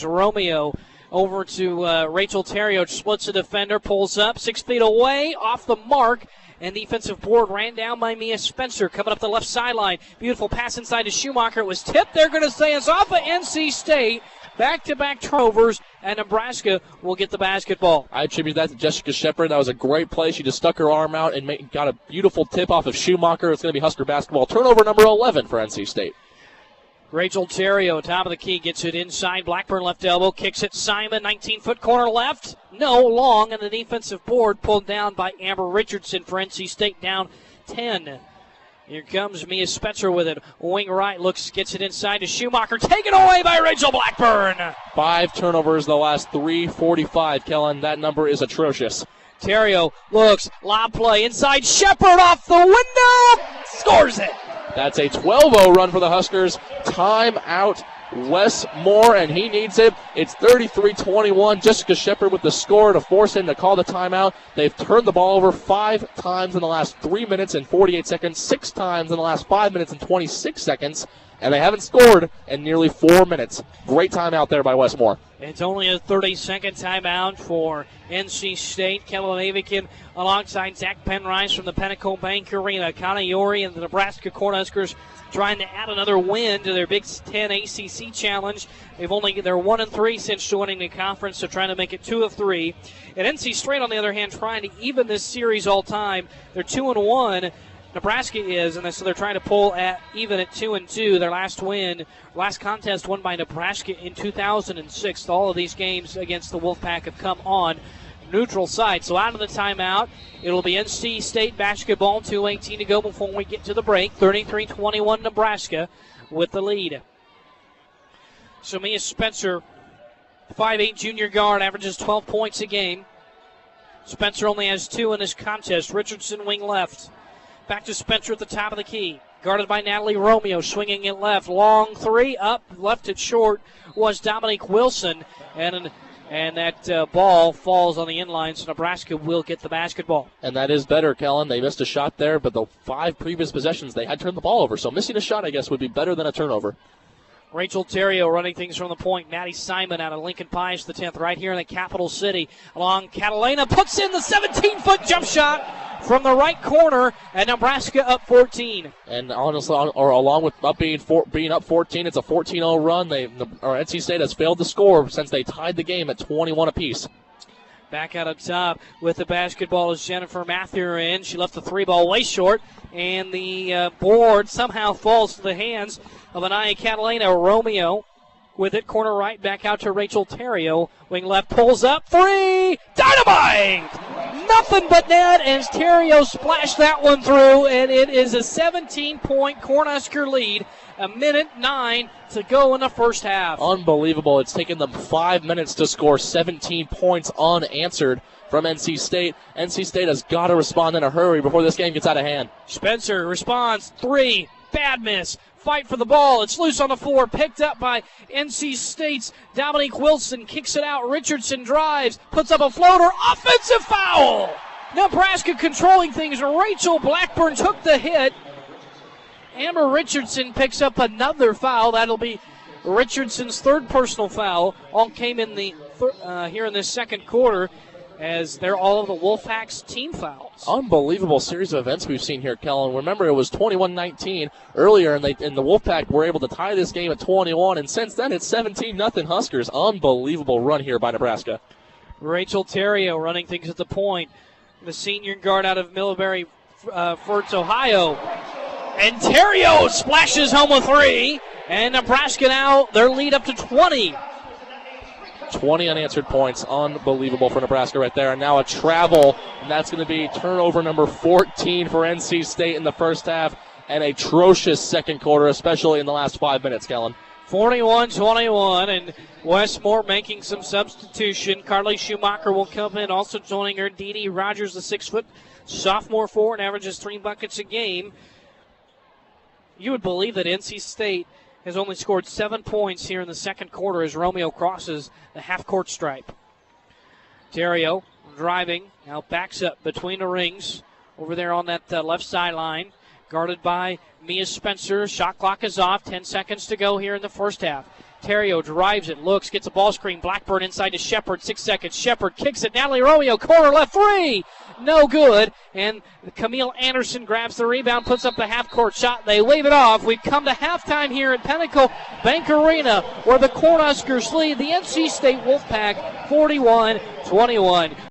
Romeo over to Rachel Terrio, splits the defender, pulls up, 6 feet away, off the mark, and the defensive board ran down by Mia Spencer. Coming up the left sideline, beautiful pass inside to Schumacher. It was tipped. They're going to say it's off of NC State. Back-to-back turnovers, and Nebraska will get the basketball. I attribute that to Jessica Shepard. That was a great play. She just stuck her arm out and got a beautiful tip off of Schumacher. It's going to be Husker basketball. Turnover number 11 for NC State. Rachel Terrio, top of the key, gets it inside. Blackburn left elbow, kicks it. Simon, 19-foot corner left. No, long, and the defensive board pulled down by Amber Richardson for NC State, down 10. Here comes Mia Spencer with it. Wing right, gets it inside to Schumacher. Taken away by Rachel Blackburn. 5 turnovers the last 3:45, Kellan. That number is atrocious. Terrio looks, lob play inside. Shepard off the window. Scores it. That's a 12-0 run for the Huskers. Timeout, Wes Moore, and he needs it. It's 33-21. Jessica Shepard with the score to force him to call the timeout. They've turned the ball over 5 times in the last 3 minutes and 48 seconds, 6 times in the last 5 minutes and 26 seconds, and they haven't scored in nearly 4 minutes. Great timeout there by Wes Moore. It's only a 30-second timeout for NC State. Kellan Heavican alongside Zach Penrice from the Pinnacle Bank Arena. Kanayori and the Nebraska Cornhuskers trying to add another win to their Big Ten ACC challenge. They're 1-3 since joining the conference, so trying to make it 2 of 3. And NC State, on the other hand, trying to even this series all time. They're 2-1. Nebraska is, and so they're trying to pull even at 2-2. Their last contest won by Nebraska in 2006. All of these games against the Wolfpack have come on neutral side. So out of the timeout, it'll be NC State basketball. 2:18 to go before we get to the break. 33-21 Nebraska with the lead. So Mia Spencer, 5'8" junior guard, averages 12 points a game. Spencer only has 2 in this contest. Richardson wing left. Back to Spencer at the top of the key. Guarded by Natalie Romeo, swinging it left. Long 3, up, left it short was Dominique Wilson. And that ball falls on the inline, so Nebraska will get the basketball. And that is better, Kellan. They missed a shot there, but the 5 previous possessions, they had turned the ball over. So missing a shot, I guess, would be better than a turnover. Rachel Terrio running things from the point. Maddie Simon out of Lincoln Pius, the 10th, right here in the capital city. Along Catalina, puts in the 17-foot jump shot from the right corner, and Nebraska up 14. And honestly, along with being up 14, it's a 14-0 run. NC State has failed to score since they tied the game at 21 apiece. Back out of top with the basketball is Jennifer Mathurin. She left the 3-ball way short, and the board somehow falls to the hands of Anaya Catalina. Romeo with it, corner right, back out to Rachel Terrio. Wing left, pulls up, 3, dynamite! Nothing but net, and Terrio splashed that one through, and it is a 17-point Cornhusker lead. 1:09 to go in the first half. Unbelievable. It's taken them 5 minutes to score 17 points unanswered from NC State. NC State has got to respond in a hurry before this game gets out of hand. Spencer responds, 3, bad miss. Fight for the ball. It's loose on the floor. Picked up by NC State's Dominique Wilson. Kicks it out. Richardson drives. Puts up a floater. Offensive foul. Nebraska controlling things. Rachel Blackburn took the hit. Amber Richardson picks up another foul. That'll be Richardson's 3rd personal foul. All came in here in this second quarter, as they're all of the Wolfpack's team fouls. Unbelievable series of events we've seen here, Kellan. Remember, it was 21-19 earlier, and the Wolfpack were able to tie this game at 21, and since then it's 17-0 Huskers. Unbelievable run here by Nebraska. Rachel Terrio running things at the point. The senior guard out of Millbury, Furts, Ohio. And Terrio splashes home a 3, and Nebraska now, their lead up to 20. 20 unanswered points. Unbelievable for Nebraska right there. And now a travel, and that's going to be turnover number 14 for NC State in the first half. An atrocious second quarter, especially in the last 5 minutes, Kellan. 41-21, and Wes Moore making some substitution. Carly Schumacher will come in, also joining her. Dee Dee Rogers, the 6-foot sophomore forward, averages 3 buckets a game. You would believe that NC State has only scored 7 points here in the second quarter as Romeo crosses the half-court stripe. Terrio driving, now backs up between the rings over there on that left sideline, guarded by Mia Spencer. Shot clock is off, 10 seconds to go here in the first half. Terrio drives it, looks, gets a ball screen. Blackburn inside to Shepard. 6 seconds. Shepard kicks it. Natalie Romeo, corner left, three. No good. And Camille Anderson grabs the rebound, puts up the half-court shot. They wave it off. We've come to halftime here at Pinnacle Bank Arena, where the Cornhuskers lead the NC State Wolfpack 41-21.